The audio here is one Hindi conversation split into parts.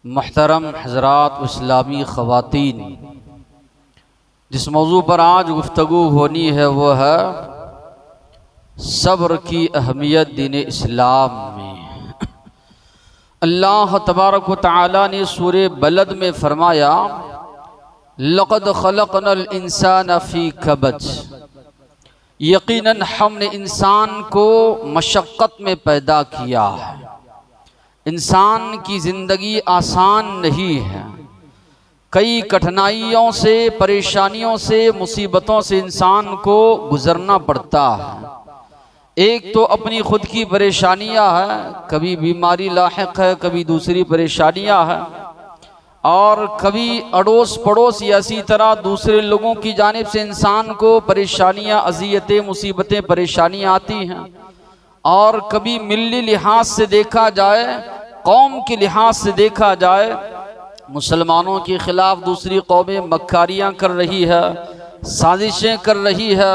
मुहतरम हज़रात इस्लामी ख़वातीन, जिस मौजू पर आज गुफ्तगू होनी है वो है सब्र की अहमियत दीन इस्लाम में। अल्लाह तबारक व तआला ने सूरे बलद में फरमाया, लक़द ख़लक़नल इंसान फ़ी कबद, यकीनन हमने इंसान को मशक्क़त में पैदा किया है। इंसान की ज़िंदगी आसान नहीं है, कई कठिनाइयों से, परेशानियों से, मुसीबतों से इंसान को गुज़रना पड़ता है। एक तो अपनी खुद की परेशानियां हैं, कभी बीमारी लाहिक है, कभी दूसरी परेशानियां हैं, और कभी अड़ोस पड़ोस या इसी तरह दूसरे लोगों की जानिब से इंसान को परेशानियां, अज़ियतें, मुसीबतें, परेशानियां आती हैं। और कभी मिल्ली लिहाज से देखा जाए, कौम के लिहाज से देखा जाए, मुसलमानों के ख़िलाफ़ दूसरी कौमें मक्कारियाँ कर रही है, साजिशें कर रही है,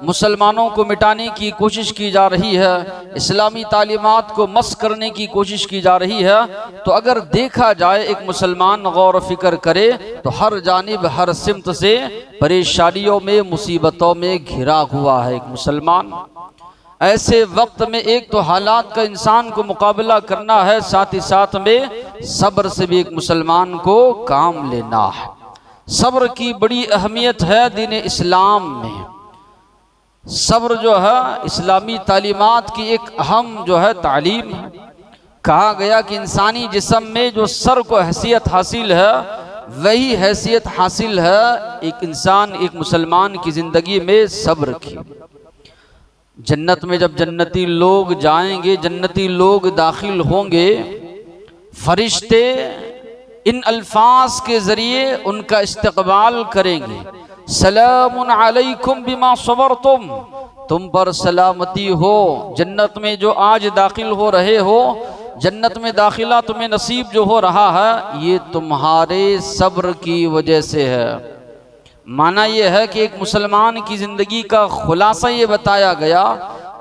मुसलमानों को मिटाने की कोशिश की जा रही है, इस्लामी तालीमात को मस्ख़ करने की कोशिश की जा रही है। तो अगर देखा जाए, एक मुसलमान गौर फ़िक्र करे तो हर जानिब, हर सिमत से परेशानियों में, मुसीबतों में घिरा हुआ है एक मुसलमान। ऐसे वक्त में एक तो हालात का इंसान को मुकाबला करना है, साथ ही साथ में सब्र से भी एक मुसलमान को काम लेना है। सब्र की बड़ी अहमियत है दीन इस्लाम में। सब्र जो है इस्लामी तालीमात की एक अहम जो है तालीम है। कहा गया कि इंसानी जिस्म में जो सर को हैसियत हासिल है, वही हैसियत हासिल है एक इंसान, एक मुसलमान की ज़िंदगी में सब्र की। जन्नत में जब जन्नती लोग जाएंगे, जन्नती लोग दाखिल होंगे, फरिश्ते इन अल्फाज के ज़रिए उनका इस्तकबाल करेंगे, सलामुन अलैकुम बिमा सबरतुम, तुम पर सलामती हो। जन्नत में जो आज दाखिल हो रहे हो, जन्नत में दाखिला तुम्हें नसीब जो हो रहा है, ये तुम्हारे सब्र की वजह से है। माना यह है कि एक मुसलमान की ज़िंदगी का खुलासा ये बताया गया,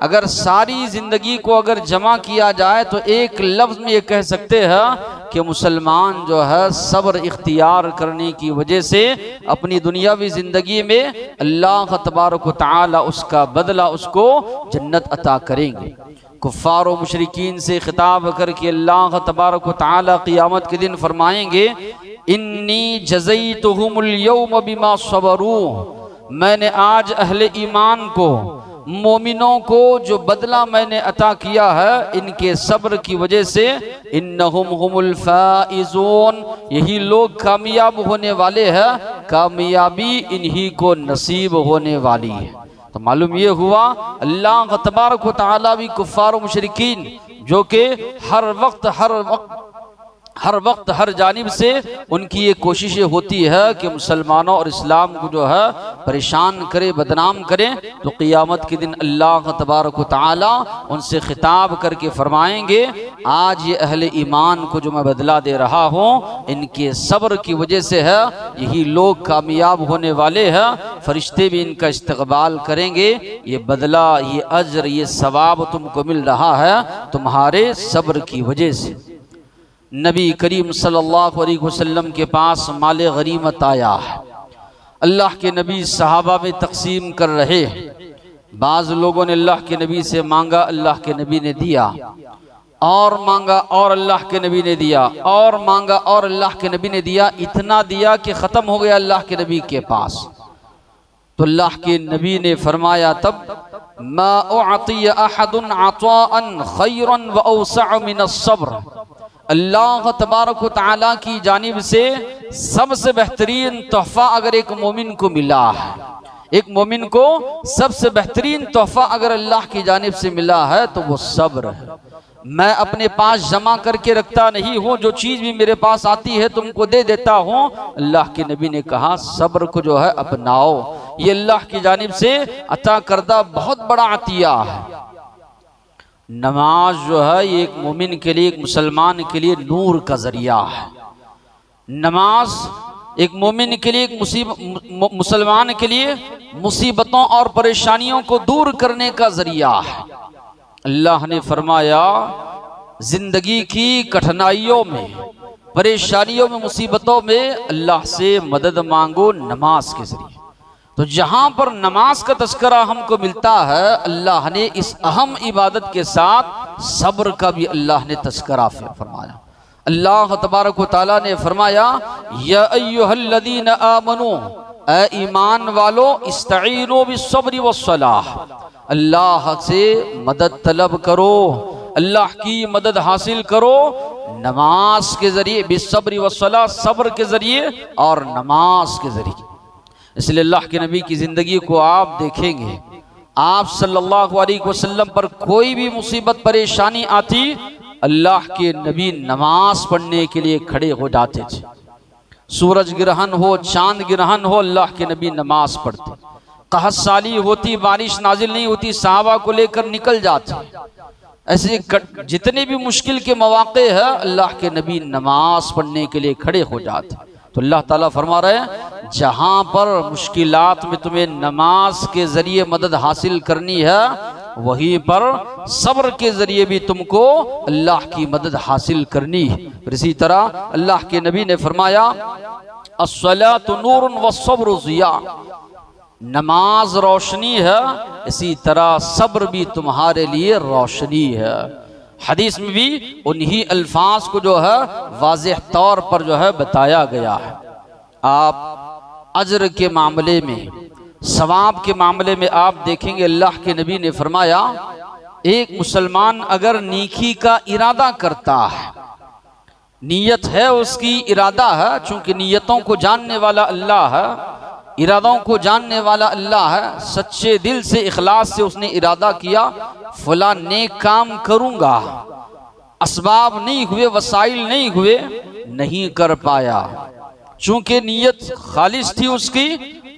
अगर सारी ज़िंदगी को अगर जमा किया जाए तो एक लफ्ज़ में ये कह सकते हैं कि मुसलमान जो है सब्र इख्तियार करने की वजह से अपनी दुनियावी ज़िंदगी में अल्लाह तबारक व तआला उसका बदला उसको जन्नत अता करेंगे। कुफ़ार व मुशरिकीन से खिताब करके अल्लाह तबारक व तआला क़ियामत के दिन फरमाएंगे, इन्नी जज़ैतुहुमुल यौम बिमा सबरू, मैंने आज अहले ईमान को, मोमिनों को जो बदला मैंने अता किया है इनके सब्र की वजह से। इन्नहुम हुमुल फाइज़ून, यही लोग कामयाब होने वाले हैं, कामयाबी इन्हीं को नसीब होने वाली है। तो मालूम ये हुआ अल्लाह तबारक व तआला भी कुफ़ार व मुशरिकीन जो कि हर वक्त हर जानिब से उनकी ये कोशिशें होती है कि मुसलमानों और इस्लाम को जो है परेशान करे, बदनाम करे, तो क़ियामत के दिन अल्लाह तबारक व तआला उनसे खिताब करके फरमाएंगे, आज ये अहले ईमान को जो मैं बदला दे रहा हूँ इनके सब्र की वजह से है, यही लोग कामयाब होने वाले हैं। फरिश्ते भी इनका इस्तकबाल करेंगे, ये बदला, ये अज्र, ये सवाब तुमको मिल रहा है तुम्हारे सब्र की वजह से। नबी करीम सल्लल्लाहु अलैहि वसल्लम के पास माल गनीमत आया है। अल्लाह के नबी सहाबा में तकसीम कर रहे हैं। बाज़ लोगों ने अल्लाह के नबी से मांगा, अल्लाह के नबी ने दिया, और मांगा और अल्लाह के नबी ने दिया, और मांगा और अल्लाह के नबी ने दिया। इतना दिया कि ख़त्म हो गया अल्लाह के नबी के पास। तो अल्लाह के नबी ने फरमाया तब, मा उअतिय अहदुन अताअन खैरन व औसअ मिनस सब्र, अल्लाह तबारक व तआला की जानिब से सबसे बेहतरीन तोहफ़ा अगर एक मोमिन को मिला है, एक मोमिन को सबसे बेहतरीन तोहफ़ा अगर अल्लाह की जानिब से मिला है तो वो सब्र है। मैं अपने पास जमा करके रखता नहीं हूँ, जो चीज़ भी मेरे पास आती है तुमको दे देता हूँ। अल्लाह के नबी ने कहा सब्र को जो है अपनाओ, ये अल्लाह की जानिब से अता करदा बहुत बड़ा अतिया है। नमाज जो है ये एक मोमिन के लिए, एक मुसलमान के लिए नूर का ज़रिया है। नमाज एक मोमिन के लिए, एक मुसलमान के लिए मुसीबतों और परेशानियों को दूर करने का ज़रिया है। अल्लाह ने फरमाया, जिंदगी की कठिनाइयों में, परेशानियों में, मुसीबतों में अल्लाह से मदद मांगो नमाज के जरिए। तो जहां पर नमाज का तस्करा हमको मिलता है, अल्लाह ने इस अहम इबादत के साथ सब्र का भी अल्लाह ने तस्करा फरमाया। अल्लाह तबारक व तआला ने फरमाया, या अय्युहल्लज़ीना आमनू, ए ईमान वालो, इस्तईनु बिस्सब्रि वस्सलाह, अल्लाह से मदद तलब करो, अल्लाह की मदद हासिल करो नमाज के जरिए, बिस्सब्रि वस्सलाह, सब्र के जरिए और नमाज के जरिए। इसलिए अल्लाह के नबी की ज़िंदगी को आप देखेंगे, आप सल्लल्लाहु अलैहि वसल्लम पर कोई भी मुसीबत परेशानी आती, अल्लाह के नबी नमाज पढ़ने के लिए खड़े हो जाते थे। सूरज ग्रहण हो, चांद ग्रहण हो, अल्लाह के नबी नमाज पढ़ते। कहत साली होती, बारिश नाजिल नहीं होती, सहाबा को लेकर निकल जाते। ऐसे जितने भी मुश्किल के मौके हैं, अल्लाह के नबी नमाज पढ़ने के लिए खड़े हो जाते। तो अल्लाह ताला फरमा रहे हैं, जहां पर मुश्किलात में तुम्हें नमाज के जरिए मदद हासिल करनी है, वहीं पर सब्र के जरिए भी तुमको अल्लाह की मदद हासिल करनी है। फिर इसी तरह अल्लाह के नबी ने फरमाया, अस्सलातु नूरुन वस्सब्रु ज़िया, नमाज रोशनी है, इसी तरह सब्र भी तुम्हारे लिए रोशनी है। हदीस में भी उन्हीं अल्फाज को जो है वाज़ेह तौर पर जो है बताया गया है। आप अज्र के मामले में, सवाब के मामले में आप देखेंगे, अल्लाह के नबी ने फरमाया, एक मुसलमान अगर नेकी का इरादा करता है, नीयत है उसकी, इरादा है, चूंकि नीयतों को जानने वाला अल्लाह है, इरादों को जानने वाला अल्लाह है, सच्चे दिल से, इखलास से उसने इरादा किया, फला नेक काम करूंगा, असबाब नहीं हुए, वसाइल नहीं हुए, नहीं कर पाया, चूंकि नीयत खालिस थी उसकी,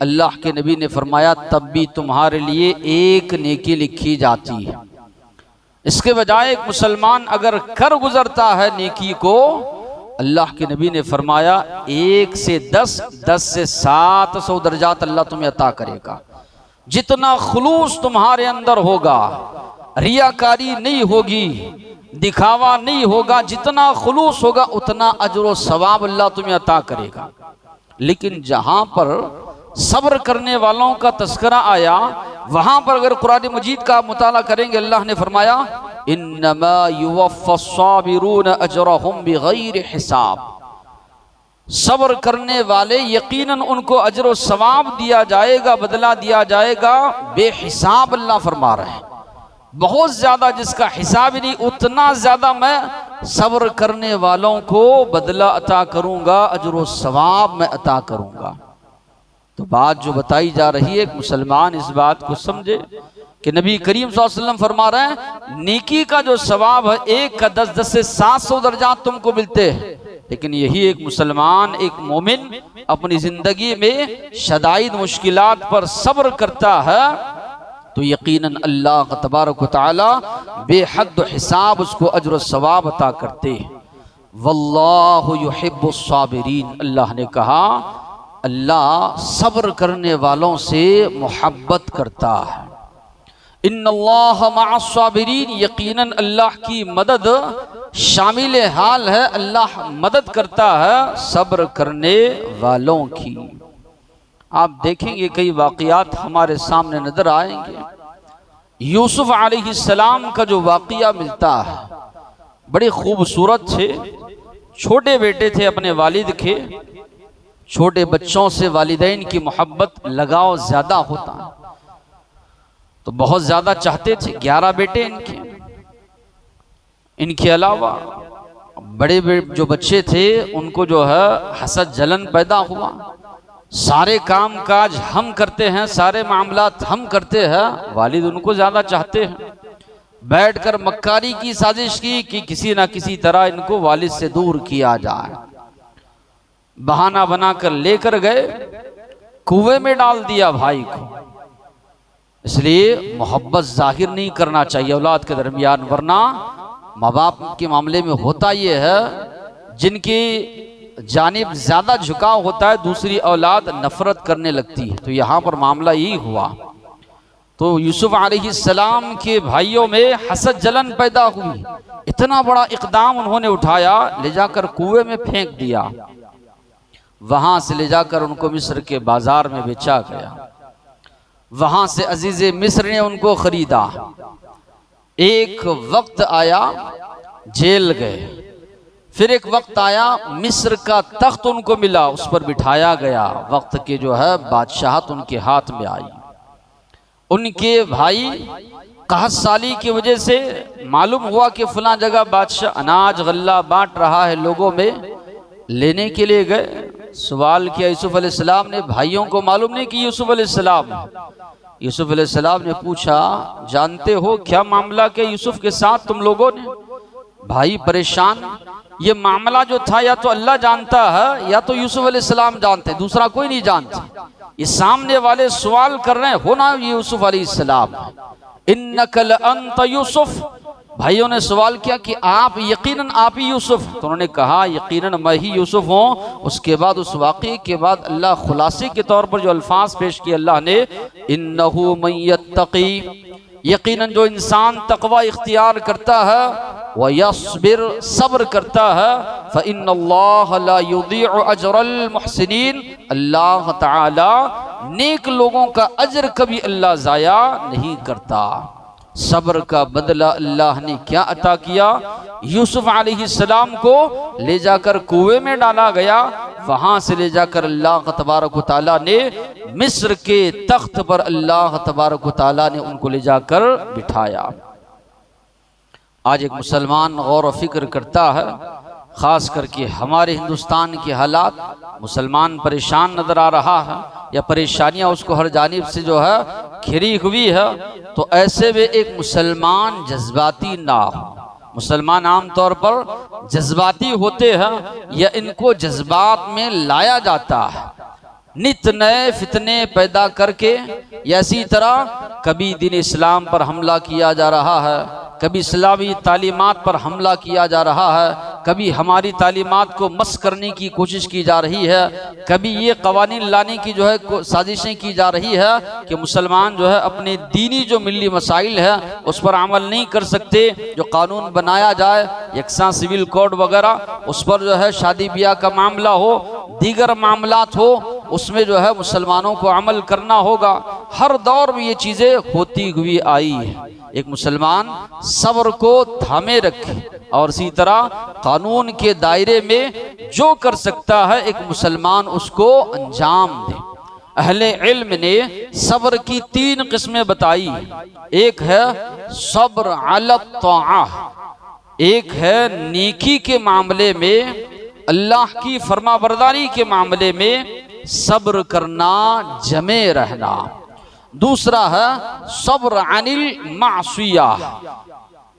अल्लाह के नबी ने फरमाया तब भी तुम्हारे लिए एक नेकी लिखी जाती है। इसके बजाय एक मुसलमान अगर कर गुजरता है नेकी को, अल्लाह के नबी ने फरमाया 1 से 10, 10 से 700 दर्जात अल्लाह तुम्हें अता करेगा। जितना खुलूस तुम्हारे अंदर होगा, रियाकारी नहीं होगी, दिखावा नहीं होगा, जितना खुलूस होगा उतना अजर व सवाब अल्लाह तुम्हें अता करेगा। लेकिन जहां पर सब्र करने वालों का तस्करा आया, वहां पर अगर कुरान मजीद का मुताला करेंगे, अल्लाह ने फरमाया, इन्नमा युवफ़्फ़स्साबिरून अजरहुम बिग़ैरि हिसाब, सब्र करने वाले यकीनन उनको अजर व सवाब दिया जाएगा, बदला दिया जाएगा बेहिसाब। अल्लाह फरमा रहे हैं बहुत ज्यादा, जिसका हिसाब ही नहीं, उतना ज्यादा मैं सब्र करने वालों को बदला अता करूंगा, अजर व सवाब मैं अता करूंगा। तो बात जो बताई जा रही है, एक मुसलमान इस बात को समझे कि नबी करीम सल्लल्लाहु अलैहि वसल्लम फरमा रहे हैं, नेकी का जो सवाब है 1 का 10, 10 से 700 दर्जात तुमको मिलते हैं। लेकिन यही एक मुसलमान, एक मोमिन अपनी जिंदगी में शदाइद मुश्किलात पर सब्र करता है, तो यकीनन अल्लाह तबारक व तआला बेहद हिसाब उसको अजर सवाब अता करते हैं। वल्लाहु युहिब्बुस साबिरीन, अल्लाह ने कहा अल्लाह सब्र करने वालों से मोहब्बत करता है। इन्नल्लाह मअस साबिरीन, यकीनन अल्लाह की मदद शामिल हाल है, अल्लाह मदद करता है सब्र करने वालों की। आप देखेंगे कई वाक़यात हमारे सामने नजर आएंगे। यूसुफ अलैहिस्सलाम का जो वाक़या मिलता है, बड़े खूबसूरत थे, छोटे बेटे थे अपने वालिद के, छोटे बच्चों से वालिदैन की मोहब्बत लगाव ज्यादा होता है, तो बहुत ज्यादा चाहते थे। 11 बेटे इनके अलावा बड़े जो बच्चे थे उनको जो है हसद जलन पैदा हुआ। सारे काम काज हम करते हैं, सारे मामलात हम करते हैं, वालिद उनको ज्यादा चाहते हैं। बैठकर मक्कारी की साजिश की कि किसी ना किसी तरह इनको वालिद से दूर किया जाए। बहाना बनाकर लेकर गए, कुएं में डाल दिया भाई को। इसलिए मोहब्बत जाहिर नहीं करना चाहिए औलाद के दरमियान, वरना माँ बाप के मामले में होता ये है, जिनकी जानिब ज्यादा झुकाव होता है दूसरी औलाद नफरत करने लगती है। तो यहाँ पर मामला यही हुआ। तो यूसुफ अलैहिस्सलाम के भाइयों में हसद जलन पैदा हुई। इतना बड़ा इक़दाम उन्होंने उठाया, ले जाकर कुएं में फेंक दिया। वहां से ले जाकर उनको मिस्र के बाजार में बेचा गया। वहां से अजीज़े मिस्र ने उनको खरीदा। एक वक्त आया जेल गए, फिर एक वक्त आया मिस्र का तख्त उनको मिला, उस पर बिठाया गया। वक्त के जो है बादशाहत उनके हाथ में आई। उनके भाई कहत साली की वजह से मालूम हुआ कि फलां जगह बादशाह अनाज गल्ला बांट रहा है, लोगों में लेने के लिए गए। सवाल किया यूसुफ अलैहिस्सलाम ने, भाइयों को मालूम नहीं कि यूसुफ अलैहिस्सलाम। यूसुफ अलैहिस्सलाम ने पूछा, जानते हो क्या मामला के यूसुफ के साथ तुम लोगों ने? भाई परेशान, ये मामला जो था या तो अल्लाह जानता है या तो यूसुफ अलैहिस्सलाम जानते, दूसरा कोई नहीं जानता। ये सामने वाले सवाल कर रहे हैं, हो ना ये यूसुफ अलैहिस्सलाम, इन्नका लअंत यूसुफ। भाइयों ने सवाल किया कि आप यकीनन आप ही यूसुफ? तो उन्होंने कहा यकीनन मैं ही यूसुफ हूँ। उसके बाद उस वाक़े के बाद अल्लाह खुलासे के तौर पर जो अल्फाज पेश किए अल्लाह ने, इन्नहु मन यत्तकी, यकीनन जो इंसान तकवा इख्तियार करता है, व यस्बिर, सब्र करता है, फ़इन्नल्लाह ला युदीअ अजरल मुहसिनीन, अल्लाह ताला नेक लोगों का अजर कभी अल्लाह ज़ाया नहीं करता। सब्र का बदला अल्लाह ने क्या अता किया? यूसुफ अलैहिस्सलाम को ले जाकर कुएं में डाला गया। वहां से ले जाकर अल्लाह तबारक व तआला ने मिस्र के तख्त पर अल्लाह तबारक व तआला ने उनको ले जाकर बिठाया। आज एक मुसलमान गौर व फिक्र करता है, ख़ास करके हमारे हिंदुस्तान के हालात, मुसलमान परेशान नज़र आ रहा है या परेशानियां उसको हर जानिब से जो है घिरी हुई है। तो ऐसे में एक मुसलमान जज्बाती ना हो। मुसलमान आमतौर पर जज्बाती होते हैं या इनको जज्बात में लाया जाता है, नित नए फितने पैदा करके। या इसी तरह कभी दीन इस्लाम पर हमला किया जा रहा है, कभी इस्लामी तालीमात पर हमला किया जा रहा है, कभी हमारी तालीमात को मस करने की कोशिश की जा रही है, कभी ये कवानीन लाने की जो है साजिशें की जा रही है कि मुसलमान जो है अपने दीनी जो मिली मसाइल है उस पर अमल नहीं कर सकते। जो कानून बनाया जाए यकसा सिविल कोड वगैरह, उस पर जो है शादी ब्याह का मामला हो, दीगर मामलात हो, उसमें जो है मुसलमानों को अमल करना होगा। हर दौर में ये चीज़ें होती हुई आई है। एक मुसलमान सब्र को थामे रखे और इसी तरह कानून के दायरे में जो कर सकता है एक मुसलमान उसको अंजाम दे। अहले इल्म ने सब्र की 3 किस्में बताई। एक है सब्र अला तौआ, एक है नेकी के मामले में, अल्लाह की फरमाबरदारी के मामले में सब्र करना, जमे रहना। दूसरा है सब्र अनिल मासिया,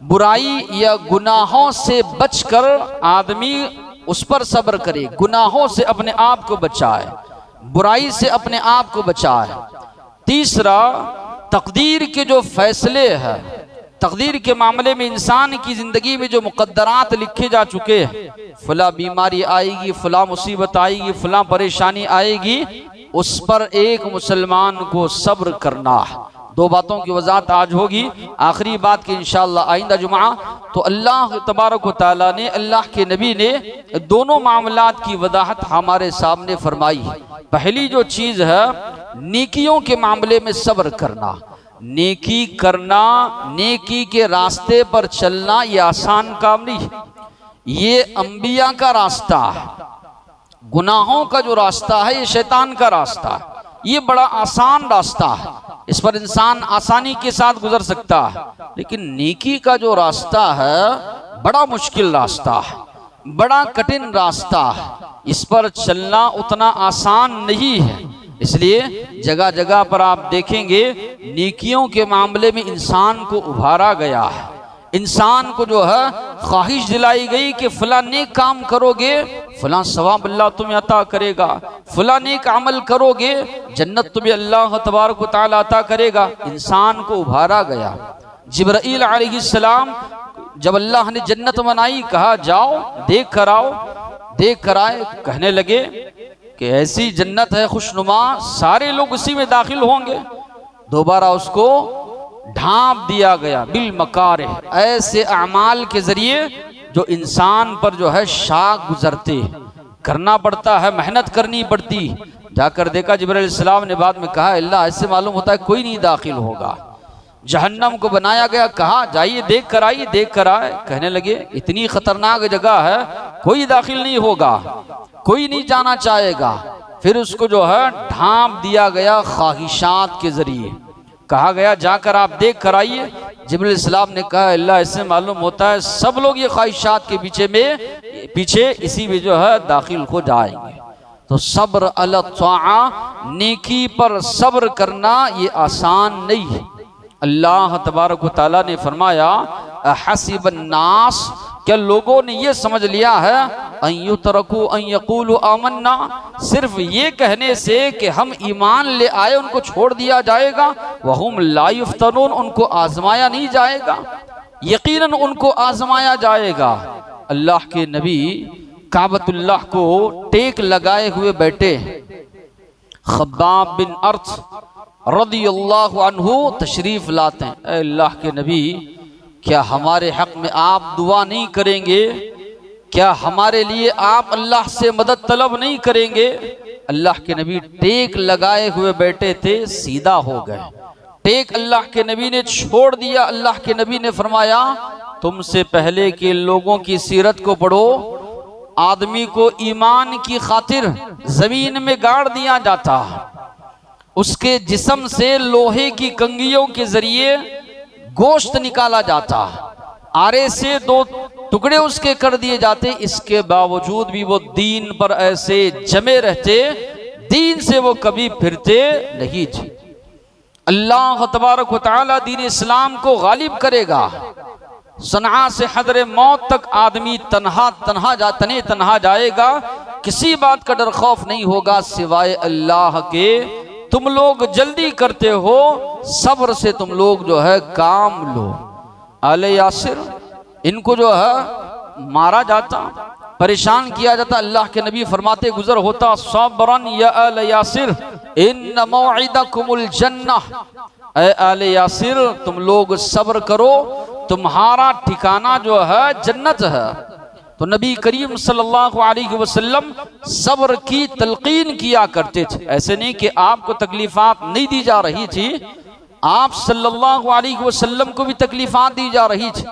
बुराई या गुनाहों से बचकर आदमी उस पर सब्र करे, गुनाहों से अपने आप को बचाए, बुराई से अपने आप को बचाए। तीसरा तकदीर के जो फैसले हैं, तकदीर के मामले में इंसान की ज़िंदगी में जो मुकद्दरात लिखे जा चुके हैं, फला बीमारी आएगी, फला मुसीबत आएगी, फला परेशानी आएगी, उस पर एक मुसलमान को सब्र करना। 2 बातों की वजाहत आज होगी, आखिरी बात की इंशाअल्लाह आइंदा जुमा। तो अल्लाह तबारक व तआला ने, अल्लाह के नबी ने दोनों मामलात की वजाहत हमारे सामने फरमाई। पहली जो चीज़ है नेकियों के मामले में सब्र करना। नेकी करना, नेकी के रास्ते पर चलना ये आसान काम नहीं, ये अंबिया का रास्ता है। गुनाहों का जो रास्ता है ये शैतान का रास्ता है। ये बड़ा आसान रास्ता है, इस पर इंसान आसानी के साथ गुजर सकता है। लेकिन नेकी का जो रास्ता है बड़ा मुश्किल रास्ता है, बड़ा कठिन रास्ता है। इस पर चलना उतना आसान नहीं है। इसलिए जगह जगह पर आप देखेंगे नेकियों के मामले में इंसान को उभारा गया है। इंसान को जो है ख्वाहिश दिलाई गई कि फला नेक काम करोगे फला सवाब अल्लाह तुम्हें अता करेगा, फला नेक अमल करोगे जन्नत तुम्हें अल्लाह तबारक व तआला अता करेगा। इंसान को उभारा गया। जिब्राईल अलैहिस्सलाम जब अल्लाह ने जन्नत बनाई, कहा जाओ देख कर आओ। देख कर आए, कहने लगे कि ऐसी जन्नत है खुशनुमा, सारे लोग उसी में दाखिल होंगे। दोबारा उसको ढांप दिया गया बिल मकार, ऐसे अमाल के जरिए जो इंसान पर जो है शाख गुजरते, करना पड़ता है, मेहनत करनी पड़ती। जाकर देखा जिब्राइल अलैहिस्सलाम ने बाद में कहा अल्लाह ऐसे मालूम होता है कोई नहीं दाखिल होगा। जहन्नम को बनाया गया, कहा जाइए देख कर आइए, देख कर आए। कहने लगे इतनी खतरनाक जगह है कोई दाखिल नहीं होगा, कोई नहीं जाना चाहेगा। फिर उसको जो है ढांप दिया गया ख्वाहिशात के जरिए, कहा गया जाकर आप देख कर आइए। जिब्राइल अलैहिस्सलाम ने कहा अल्लाह ऐसे मालूम होता है सब लोग ये ख्वाहिशात के पीछे इसी में जो है दाखिल हो जाएंगे। तो सब्र अला तआआ, नेकी पर सब्र करना ये आसान नहीं है। अल्लाह तबारक व तआला ने फरमाया हसीबन नास, क्या लोगों ने ये समझ लिया है अन युतरकू अन यक़ूलू आमन्ना, सिर्फ ये कहने से कि हम ईमान ले आए उनको छोड़ दिया जाएगा। वहुम ला युफ्तनून, उनको आजमाया नहीं जाएगा, यकीनन उनको आजमाया जाएगा। अल्लाह के नबी काबतुल्लाह को टेक लगाए हुए बैठे खब्बाब बिन अर्थ रदियल्लाहु अन्हु तशरीफ लाते हैं। अल्लाह के नबी क्या हमारे हक में आप दुआ नहीं करेंगे, क्या हमारे लिए आप अल्लाह से मदद तलब नहीं करेंगे। अल्लाह के नबी टेक लगाए हुए बैठे थे, सीधा हो गए, टेक अल्लाह के नबी ने छोड़ दिया। अल्लाह के नबी ने फरमाया तुमसे पहले के लोगों की सीरत को पढ़ो, आदमी को ईमान की खातिर जमीन में गाड़ दिया जाता, उसके जिस्म से लोहे की कंगियों के जरिए गोश्त निकाला जाता, आरे से 2 टुकड़े उसके कर दिए जाते, इसके बावजूद भी वो दीन पर ऐसे जमे रहते, दीन से वो कभी फिरते नहीं थे। अल्लाह तबारक व तआला दीन इस्लाम को गालिब करेगा। सनआ से हदरे मौत तक आदमी तन्हा जाएगा, किसी बात का डर खौफ नहीं होगा सिवाय अल्लाह के। तुम लोग जल्दी करते हो, सब्र से तुम लोग जो है काम लो। आले यासिर, इनको जो है मारा जाता, परेशान किया जाता। अल्लाह के नबी फरमाते गुजर होता सब्रन या आले यासिर इन्न मौइदकुमुल जन्नह, ऐ आले यासिर तुम लोग सब्र करो, तुम्हारा ठिकाना जो है जन्नत है। तो नबी करीम सल्लल्लाहु अलैहि वसल्लम सब्र की तलकीन किया करते थे। ऐसे नहीं कि आपको तकलीफात नहीं दी जा रही थी, आप सल्लल्लाहु अलैहि वसल्लम को भी तकलीफात दी जा रही थी,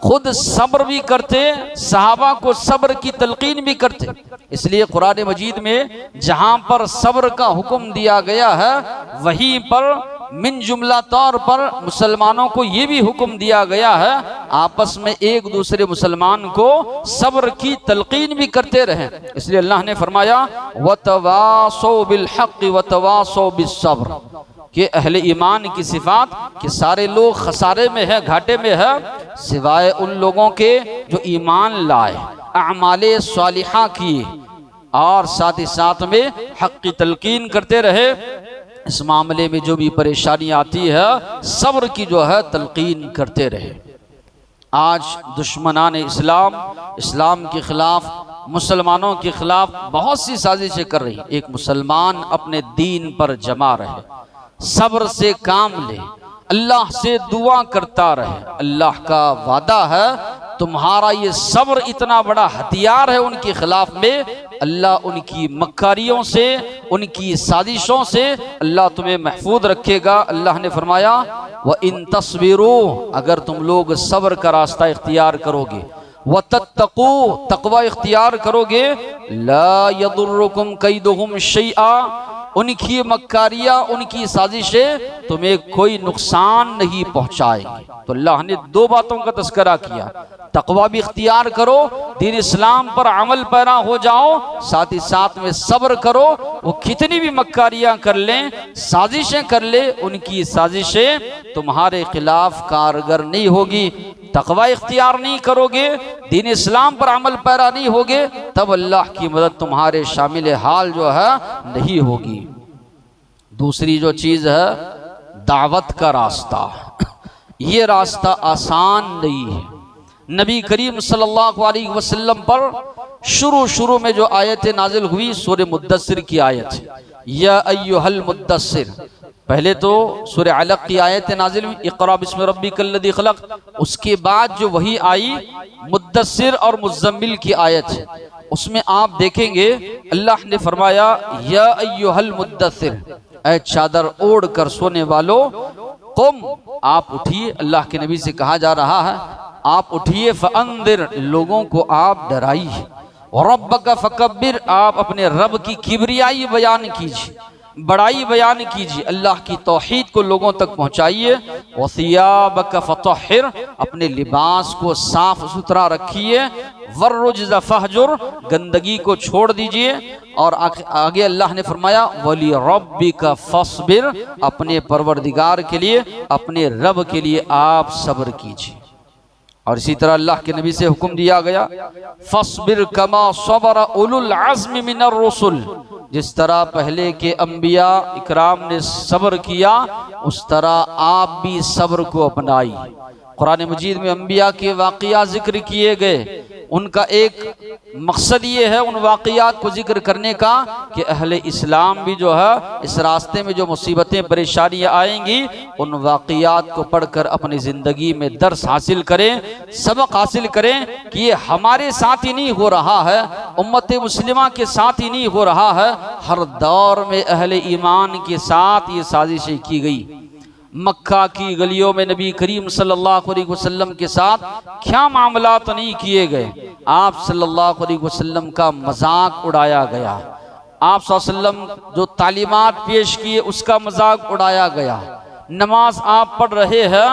खुद सब्र भी करते, सहाबा को सब्र की तलकीन भी करते। इसलिए कुरान मजीद में जहां पर सब्र का हुक्म दिया गया है वहीं पर मिन जुमला तौर पर मुसलमानों को ये भी हुक्म दिया गया है आपस में एक दूसरे मुसलमान को सब्र की तलकीन भी करते रहें। इसलिए अल्लाह ने फरमाया वतवासौ बिल हक़ वतवासौ बिस सब्र, कि अहले ईमान की सिफात कि सारे लोग खसारे में है, घाटे में है, सिवाय उन लोगों के जो ईमान लाए, अमाले सालिहा किए और साथ ही साथ में हक़ की तलकीन करते रहे। इस मामले में जो भी परेशानी आती है सब्र की जो है तलकीन करते रहे। आज दुश्मनान इस्लाम के खिलाफ, मुसलमानों के खिलाफ बहुत सी साजिशें कर रही। एक मुसलमान अपने दीन पर जमा रहे, सब्र से काम ले, अल्लाह से दुआ करता रहे। अल्लाह का वादा है तुम्हारा ये सब्र इतना बड़ा हथियार है उनके खिलाफ में, अल्लाह उनकी मक्कारियों से, उनकी साजिशों से अल्लाह तुम्हें महफूज रखेगा। अल्लाह ने फरमाया व इन तस्वीरो, अगर तुम लोग सब्र का रास्ता इख्तियार करोगे, व तत्तकू, तकवा इख्तियार करोगे, ला यदुर्रुकुम कैदुहुम शैआ, उनकी मक्कारियाँ, उनकी साजिशें तुम्हें कोई नुकसान नहीं पहुँचाएंगी। तो अल्लाह ने 2 बातों का तस्करा किया, तकवा भी इख्तियार करो, दीन इस्लाम पर अमल पैरा हो जाओ, साथ ही साथ में सब्र करो। वो कितनी भी मक्कारियाँ कर लें, साजिशें कर ले, उनकी साजिशें तुम्हारे खिलाफ कारगर नहीं होगी। तकवा इख्तियार नहीं करोगे, दीन इस्लाम पर अमल पैरा नहीं होगे, तब अल्लाह की मदद तुम्हारे शामिल हाल जो है नहीं होगी। दूसरी जो चीज़ है दावत का रास्ता, ये रास्ता आसान नहीं है। नबी करीम सल्लल्लाहु अलैहि वसल्लम पर शुरू में जो आयत नाजिल हुई सूरह मुद्दस्सिर की आयत, या अय्युहल मुद्दस्सिर, पहले तो सूरह अलक की आयत नाजिल हुई, इक़रा बिस्मि रब्बिकल्लज़ी खलक़। उसके बाद जो वही आई मुद्दस्सिर और मुज़्ज़म्मिल की आयत, उसमें आप देखेंगे अल्लाह ने फरमाया या अय्युहल मुद्दस्सिर, ऐ चादर ओढ़ कर सोने वालों, कुम, आप उठिए। अल्लाह के नबी से कहा जा रहा है आप उठिए, फ़अंदिर, लोगों को आप डराइए, रब्बक फकब्बिर, आप अपने रब की किबरियाई बयान कीजिए, बड़ाई बयान कीजिए, अल्लाह की तौहीद को लोगों तक पहुँचाइए। वसियाबक फतहिर, अपने लिबास को साफ सुथरा रखिए। वर्रुज्ज़ फहजुर, गंदगी को छोड़ दीजिए। और आगे अल्लाह ने फरमाया वली रब्बिका फस्बिर, अपने परवरदिगार के लिए, अपने रब के लिए आप सब्र कीजिए। और इसी तरह अल्लाह के नबी से हुक्म दिया गया फस्बिर कमा सबरा उलुल अज़्म मिनर रुसुल, जिस तरह पहले के अंबिया इकराम ने सब्र किया उस तरह आप भी सब्र को अपनाइए। कुरान मजीद में अंबिया के वाक़िया जिक्र किए गए, उनका एक मकसद ये है उन वाक़ियात को जिक्र करने का कि अहले इस्लाम भी जो है इस रास्ते में जो मुसीबतें परेशानियां आएंगी उन वाक़ियात को पढ़कर अपनी ज़िंदगी में दर्स हासिल करें, सबक हासिल करें कि ये हमारे साथ ही नहीं हो रहा है, उम्मत मुस्लिमा के साथ ही नहीं हो रहा है, हर दौर में अहले ईमान के साथ ये साजिशें की गई। मक्का की गलियों में नबी करीम सल्लल्लाहु अलैहि वसल्लम के साथ क्या मामलात नहीं किए गए। आप सल्लल्लाहु अलैहि वसल्लम का मजाक उड़ाया गया, आप सल्लल्लाहु अलैहि वसल्लम जो तालीमात पेश किए उसका मजाक उड़ाया गया। नमाज आप पढ़ रहे हैं,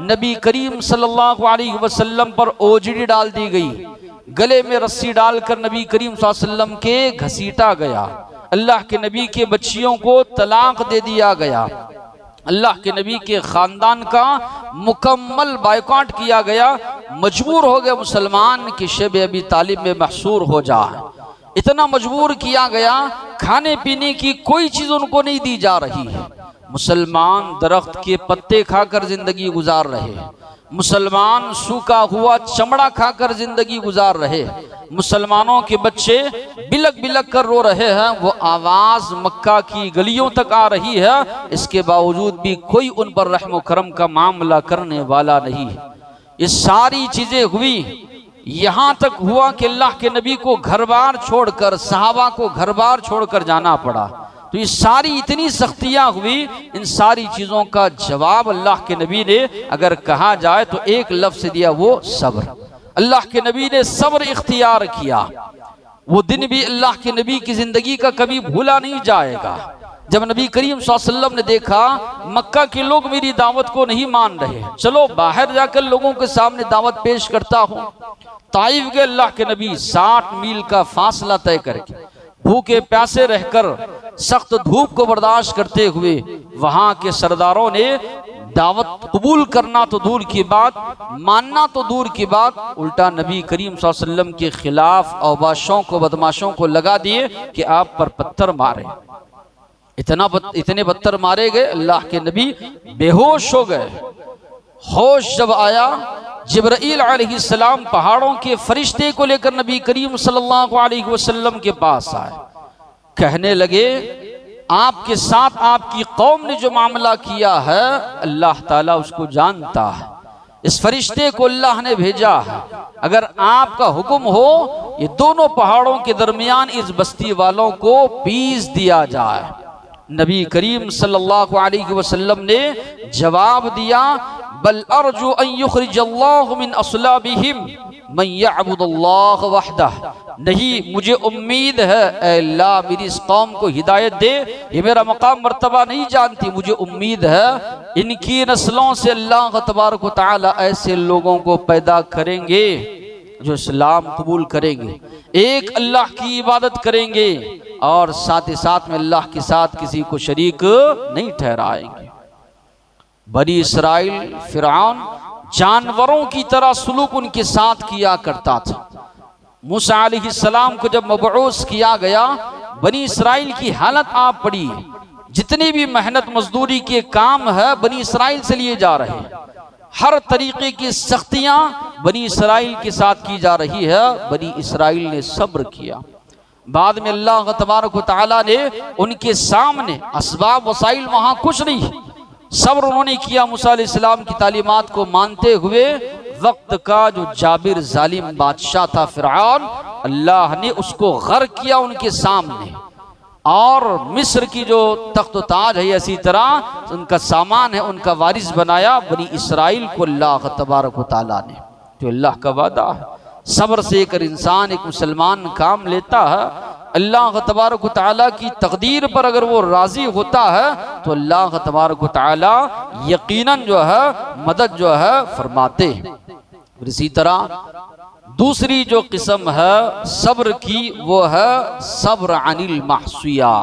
नबी करीम सल्लल्लाहु अलैहि वसल्लम पर ओजड़ी डाल दी गई, गले में रस्सी डालकर नबी करीम सल्लल्लाहु अलैहि वसल्लम के घसीटा गया, अल्लाह के नबी के बच्चियों को तलाक दे दिया गया, अल्लाह के नबी के ख़ानदान का मुकम्मल बायकॉट किया गया। मजबूर हो गए मुसलमान कि शब अबी तालिब में महसूर हो जाए, इतना मजबूर किया गया, खाने पीने की कोई चीज़ उनको नहीं दी जा रही है। मुसलमान दरख्त के पत्ते खाकर ज़िंदगी गुजार रहे, मुसलमान सूखा हुआ चमड़ा खाकर ज़िंदगी गुजार रहे, मुसलमानों के बच्चे बिलक बिलक कर रो रहे हैं, वो आवाज़ मक्का की गलियों तक आ रही है, इसके बावजूद भी कोई उन पर रहम करम का मामला करने वाला नहीं। ये सारी चीज़ें हुई, यहाँ तक हुआ कि अल्लाह के नबी को घर बार छोड़कर, सहाबा को घर बार छोड़कर जाना पड़ा। तो ये सारी इतनी सख्तियाँ हुई, इन सारी चीज़ों का जवाब अल्लाह के नबी ने अगर कहा जाए तो एक लफ्ज़ दिया, वो सब्र। अल्लाह के नबी ने सब्र इख्तियार किया। वो दिन भी अल्लाह के नबी की ज़िंदगी का कभी भूला नहीं जाएगा जब नबी करीम सल्लल्लाहु अलैहि वसल्लम ने देखा मक्का के लोग मेरी दावत को नहीं मान रहे, चलो बाहर जाकर लोगों के सामने दावत पेश करता हूँ। ताइफ के अल्लाह के नबी 60 मील का फासला तय करके भूखे प्यासे रहकर सख्त धूप को बर्दाश्त करते हुए वहां के सरदारों ने दावत कबूल करना तो दूर की बात, मानना तो दूर की बात, उल्टा नबी करीम सल्लल्लाहु अलैहि वसल्लम के खिलाफ औबाशों को, बदमाशों को लगा दिए कि आप पर पत्थर मारे। इतने पत्थर मारे गए, अल्लाह के नबी बेहोश हो गए। होश जब आया, जिब्राईल अलैहिस्सलाम पहाड़ों के फरिश्ते को लेकर नबी करीम सल्लल्लाहु अलैहि वसल्लम के पास आए, कहने लगे आपके साथ आपकी कौम ने जो मामला किया है अल्लाह ताला उसको जानता है, इस फरिश्ते को अल्लाह ने भेजा है, अगर आपका हुक्म हो ये दोनों पहाड़ों के दरमियान इस बस्ती वालों को पीस दिया जाए। नबी करीम सल्लल्लाहु अलैहि वसल्लम ने जवाब दिया बल अर्जु अन युखरिजल्लाहु मिन अस्लाबिहिम मन यअबुदुल्लाह वहदह, नहीं मुझे उम्मीद है ऐ अल्लाह मेरी इस कौम को हिदायत दे, ये मेरा मकाम मर्तबा नहीं जानती, मुझे उम्मीद है इनकी नस्लों से अल्लाह तबारक व तआला ऐसे लोगों को पैदा करेंगे जो इस्लाम कबूल करेंगे, एक अल्लाह की इबादत करेंगे और साथ ही साथ में अल्लाह के साथ किसी को शरीक नहीं ठहराएंगे। बनी इसराइल फिरौन जानवरों की तरह सुलूक उनके साथ किया करता था। मूसा अलैहिस्सलाम को जब मबऊस किया गया, बनी इसराइल की हालत आप पड़ी, जितनी भी मेहनत मजदूरी के काम है बनी इसराइल से लिए जा रहे हैं, हर तरीके की सख्तियां बनी इसराइल के साथ की जा रही है। बनी इसराइल ने सब्र किया, बाद में अल्लाह तबारक व तआला ने उनके सामने असबाब वसाइल वहां कुछ नहीं, सब्र उन्होंने किया मूसा अलैहिस्सलाम की तालीमात को मानते हुए। वक्त का जो जाबिर जालिम बादशाह था फिरऔन, अल्लाह ने उसको गर्क किया उनके सामने, और मिस्र की जो तख्त ताज है इसी तरह उनका सामान है उनका वारिस बनाया बनी इसराइल को अल्लाह तबारक व तआला ने। जो अल्लाह का वादा है, सब्र से एक इंसान एक मुसलमान काम लेता है, अल्लाह तबारक व तआला की तकदीर पर अगर वो राजी होता है तो अल्लाह तबारक व तआला यकीनन जो है मदद जो है फरमाते हैं। इसी तरह दूसरी जो किस्म है सब्र की वो है सब्र अनिल महसिया,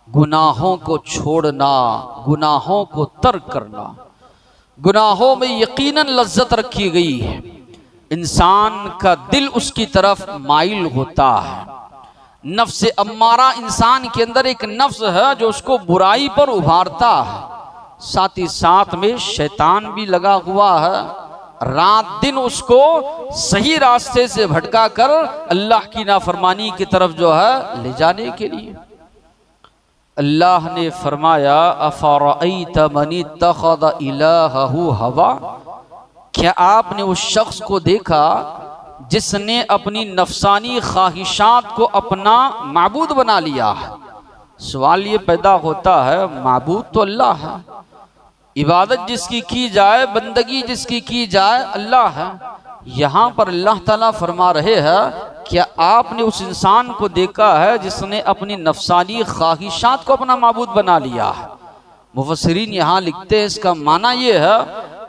गुनाहों को छोड़ना, गुनाहों को तर्क करना। गुनाहों में यकीनन लज्जत रखी गई है, इंसान का दिल उसकी तरफ माइल होता है। नफ्स अम्मारा इंसान के अंदर एक नफ्स है जो उसको बुराई पर उभारता है, साथ ही साथ में शैतान भी लगा हुआ है, रात दिन उसको सही रास्ते से भटका कर अल्लाह की नाफरमानी की तरफ जो है ले जाने के लिए। अल्लाह ने फरमाया अफरअयत मन इत्तखज़ इलाहहु हवा, क्या आपने उस शख्स को देखा जिसने अपनी नफसानी ख्वाहिशात को अपना माबूद बना लिया है। सवाल ये पैदा होता है, माबूद तो अल्लाह है, इबादत जिसकी की जाए, बंदगी जिसकी की जाए अल्लाह है। यहाँ पर अल्लाह ताला फरमा रहे हैं क्या आपने उस इंसान को देखा है जिसने अपनी नफसानी ख्वाहिशात को अपना माबूद बना लिया है। मुफस्सिरीन यहाँ लिखते हैं इसका माना ये है,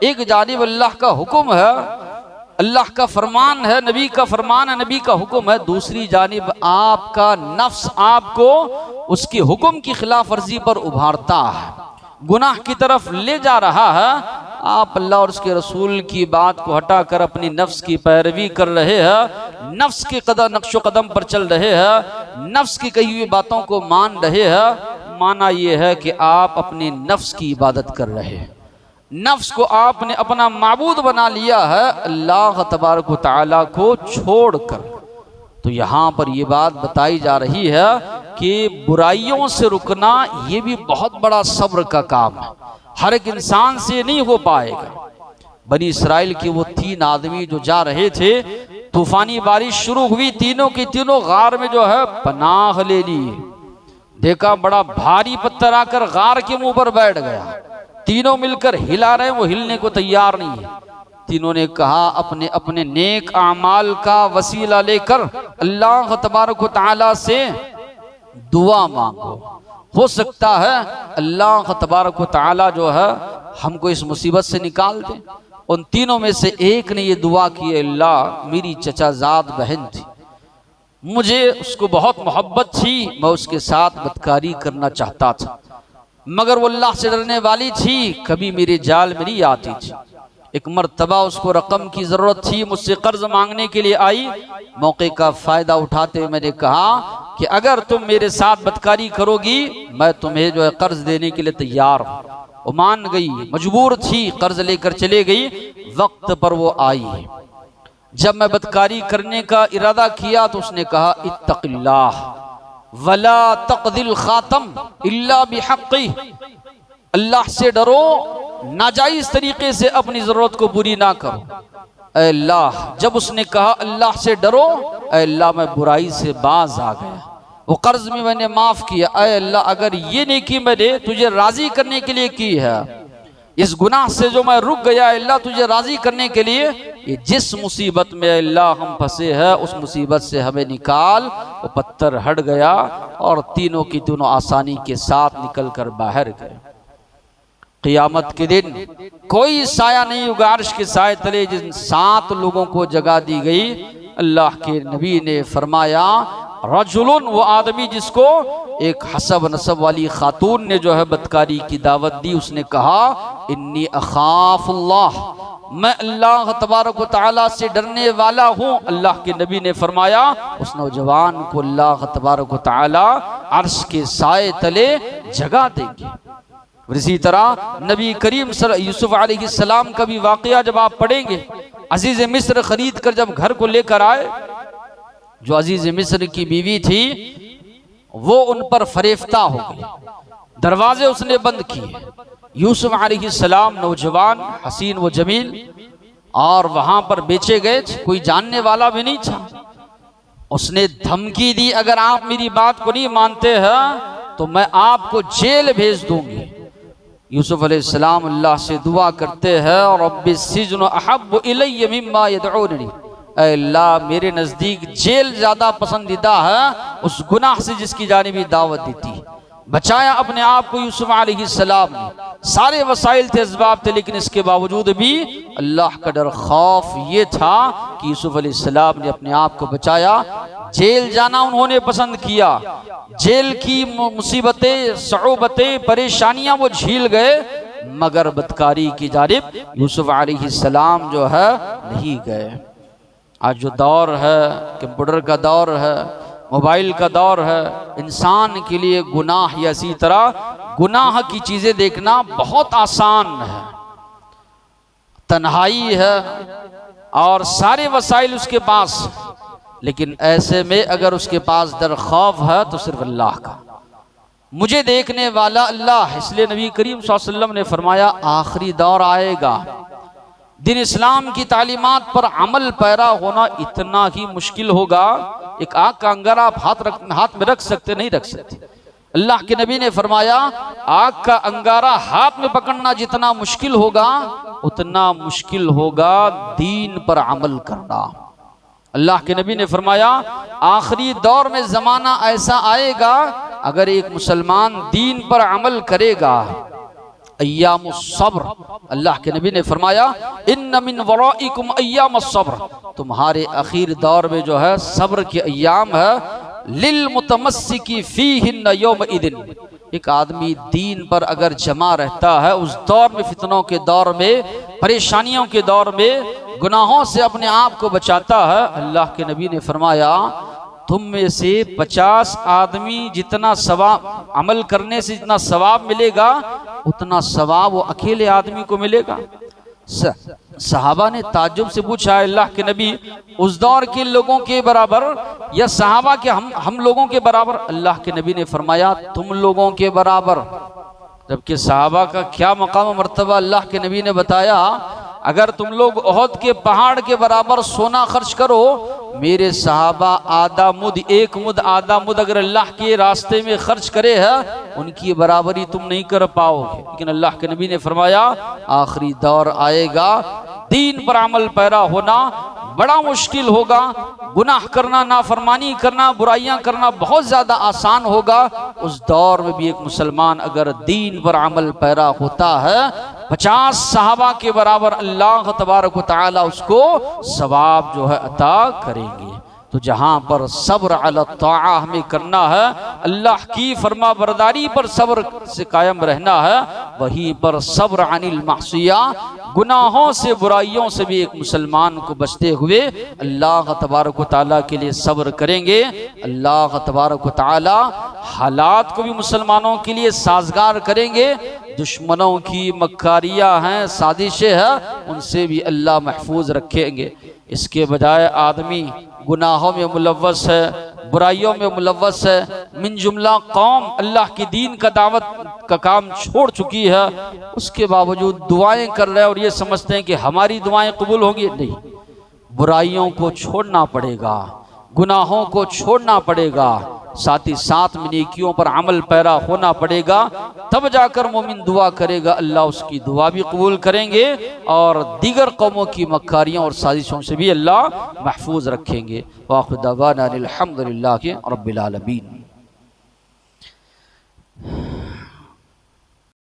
एक जानिब अल्लाह का हुक्म है, अल्लाह का फरमान है, नबी का फरमान है, नबी का हुक्म है, दूसरी जानिब आपका नफ्स आपको उसकी हुक्म की खिलाफ वर्जी पर उभारता है, गुनाह की तरफ ले जा रहा है। आप अल्लाह और उसके रसूल की बात को हटाकर अपनी नफ्स की पैरवी कर रहे हैं, नफ्स के कदम नक्शो कदम पर चल रहे हैं, नफ्स की कही हुई बातों को मान रहे हैं। माना यह है कि आप अपनी नफ्स की इबादत कर रहे हैं, नफ्स को आपने अपना माबूद बना लिया है अल्लाह तबारक व तआला को छोड़कर। तो यहाँ पर यह बात बताई जा रही है कि बुराइयों से रुकना ये भी बहुत बड़ा सब्र का काम है, हर एक इंसान से नहीं हो पाएगा। बनी इसराइल के वो 3 आदमी जो जा रहे थे, तूफानी बारिश शुरू हुई, तीनों की तीनों गार में जो है पनाह ले ली। देखा बड़ा भारी पत्थर आकर गार के मुंह पर बैठ गया, तीनों मिलकर हिला रहे, वो हिलने को तैयार नहीं है। तीनों ने कहा अपने अपने नेक आमाल का वसीला लेकर अल्लाह तबारक व तआला से दुआ मांगो, हो सकता है अल्लाह तबारक व तआला जो है हमको इस मुसीबत से निकाल दे। उन तीनों में से एक ने ये दुआ की, अल्लाह मेरी चचाजाद बहन थी, मुझे उसको बहुत मोहब्बत थी, मैं उसके साथ बदकारी करना चाहता था, मगर वो अल्लाह से डरने वाली थी, कभी मेरे जाल में नहीं आती थी। एक मर्तबा उसको रकम की जरूरत थी, मुझसे कर्ज मांगने के लिए आई, मौके का फायदा उठाते हुए मैंने कहा कि अगर तुम मेरे साथ बदकारी करोगी मैं तुम्हें जो है कर्ज देने के लिए तैयार हूँ। वो मान गई, मजबूर थी, कर्ज लेकर चले गई। वक्त पर वो आई, जब मैं बदकारी करने का इरादा किया तो उसने कहा इत्तक़िल्लाह वला तक़दिल खातम इल्ला बिहक़्क़ी, अल्लाह से डरो, नाजायज तरीके से अपनी जरूरत को पूरी ना करो। अल्लाह, जब उसने कहा अल्लाह से डरो, अल्लाह मैं बुराई से बाज आ गया, वो कर्ज में मैंने माफ किया। अल्लाह अगर ये नेकी मैंने तुझे राजी करने के लिए की है, इस गुनाह से जो मैं रुक गया अल्लाह तुझे राजी करने के लिए, ये जिस मुसीबत में अल्लाह हम फंसे हैं उस मुसीबत से हमें निकाल। वो पत्थर हट गया और तीनों की तीनों आसानी के साथ निकल कर बाहर गए। क़ियामत के दिन कोई साया नहीं होगा अर्श के साए तले, जिन 7 लोगों को जगह दी गई। अल्लाह के नबी ने फरमाया रजुलुन, वो आदमी जिसको एक हसब नसब वाली खातून ने जो है बदकारी की दावत दी, उसने कहा इन्नी अखाफुल्लाह, मैं अल्लाह तबारक व तआला से डरने वाला हूँ। अल्लाह के नबी ने फरमाया उस नौजवान को अल्लाह तबारक व तआला अर्श के साए तले जगह देंगे। इसी तरह नबी करीम यूसुफ अलैहिस्सलाम का भी वाकया जब आप पढ़ेंगे, अजीज मिस्र खरीद कर जब घर को लेकर आए, जो अजीज मिस्र की बीवी थी, वो उन पर फरेफ्ता हो गई। दरवाजे उसने बंद किए। यूसुफ अलैहिस्सलाम नौजवान, हसीन व जमील, और वहां पर बेचे गए। कोई जानने वाला भी नहीं था। उसने धमकी दी, अगर आप मेरी बात को नहीं मानते हैं तो मैं आपको जेल भेज दूंगी। यूसुफ अलैहिस्सलाम अल्लाह से दुआ करते हैं, और रब्बि सिज्नु अहब्बु इलैया मिम्मा यदऊनी, ऐ अल्लाह मेरे नज़दीक जेल ज़्यादा पसंदीदा है उस गुनाह से जिसकी जानिब दावत देती। बचाया अपने आप को यूसुफ अलैहिस्सलाम ने। सारे वसाइल थे, असबाब थे, लेकिन इसके बावजूद भी अल्लाह का डर, खौफ ये था कि यूसुफ अलैहिस्सलाम ने अपने आप को बचाया। जेल जाना उन्होंने पसंद किया। जेल की मुसीबतें, सऊबतें, परेशानियां वो झील गए, मगर बदकारी की जानिब यूसुफ अलैहिस्सलाम जो है नहीं गए। आज जो दौर है, कंप्यूटर का दौर है, मोबाइल का दौर है, इंसान के लिए गुनाह या इसी तरह गुनाह की चीज़ें देखना बहुत आसान है। तन्हाई है और सारे वसाइल उसके पास, लेकिन ऐसे में अगर उसके पास डर खौफ है तो सिर्फ अल्लाह का। मुझे देखने वाला अल्लाह है। इसलिए नबी करीम सल्लल्लाहु अलैहि वसल्लम ने फरमाया, आखिरी दौर आएगा, दिन इस्लाम की तालीमात पर अमल पैरा होना इतना ही मुश्किल होगा। एक आग का अंगारा आप हाथ में रख सकते, नहीं रख सकते। अल्लाह के नबी ने फरमाया, आग का अंगारा हाथ में पकड़ना जितना मुश्किल होगा, उतना मुश्किल होगा दीन पर अमल करना। अल्लाह के नबी ने फरमाया, आखिरी दौर में ज़माना ऐसा आएगा, अगर एक मुसलमान दीन पर अमल करेगा, अय्यामुस सब्र, अल्लाह के नबी ने फरमाया, इन्न मिन वराइकुम अय्यामुस सब्र, तुम्हारे आखिर दौर में जो है सब्र के अय्याम है। लिल मुतमस्सिकी फीहिन्न यौमइदिन, एक आदमी दीन पर अगर जमा रहता है, उस दौर में, फितनों के दौर में, परेशानियों के दौर में, गुनाहों से अपने आप को बचाता है। अल्लाह के नबी ने फरमाया, तुम में से 50 आदमी जितना सवाब अमल करने से जितना सवाब मिलेगा, उतना सवाब वो अकेले आदमी को मिलेगा। सहाबा ने ताज्जुब से पूछा, अल्लाह के नबी, उस दौर के लोगों के बराबर या सहाबा के हम लोगों के बराबर? अल्लाह के नबी ने फरमाया, तुम लोगों के बराबर। जबकि सहाबा का क्या मकाम मर्तबा अल्लाह के नबी ने बताया, अगर तुम लोग ओहद के पहाड़ के बराबर सोना खर्च करो, मेरे सहाबा आधा मुद, एक मुद, आधा मुद अगर अल्लाह के रास्ते में खर्च करे है, उनकी बराबरी तुम नहीं कर पाओगे। लेकिन अल्लाह के नबी ने फरमाया, आखिरी दौर आएगा, दीन पर अमल पैरा होना बड़ा मुश्किल होगा। गुनाह करना, नाफरमानी करना, बुराइयां करना बहुत ज़्यादा आसान होगा। उस दौर में भी एक मुसलमान अगर दीन पर अमल पैरा होता है, 50 सहाबा के बराबर अल्लाह तबारक व तआला उसको सवाब जो है अता करेंगे। तो जहाँ पर सब्र अला ताआ हमें करना है, अल्लाह की फरमा बरदारी पर सब्र से कायम रहना है, वहीं पर सब्र अनिल मासिया, गुनाहों से, बुराइयों से भी एक मुसलमान को बचते हुए अल्लाह तबारक व तआला के लिए सब्र करेंगे। अल्लाह तबारक व तआला हालात को भी मुसलमानों के लिए साजगार करेंगे। दुश्मनों की मक्कारियाँ हैं, साजिशें हैं, उनसे भी अल्लाह महफूज रखेंगे। इसके बजाय आदमी गुनाहों में मुलव्वस है, बुराइयों में मुलव्वस है, मिन जुमला कौम अल्लाह की दीन का दावत का काम छोड़ चुकी है, उसके बावजूद दुआएं कर रहे हैं और ये समझते हैं कि हमारी दुआएं कबूल होंगी। नहीं, बुराइयों को छोड़ना पड़ेगा, गुनाहों को छोड़ना पड़ेगा, साथ ही साथ में नेकियों पर अमल पैरा होना पड़ेगा। तब जाकर मोमिन दुआ करेगा, अल्लाह उसकी दुआ भी कबूल करेंगे और दीगर कौमों की मक्कारियों और साजिशों से भी अल्लाह महफूज रखेंगे। वाखिर दावाना अनिल हम्दुलिल्लाहि रब्बिल आलमीन।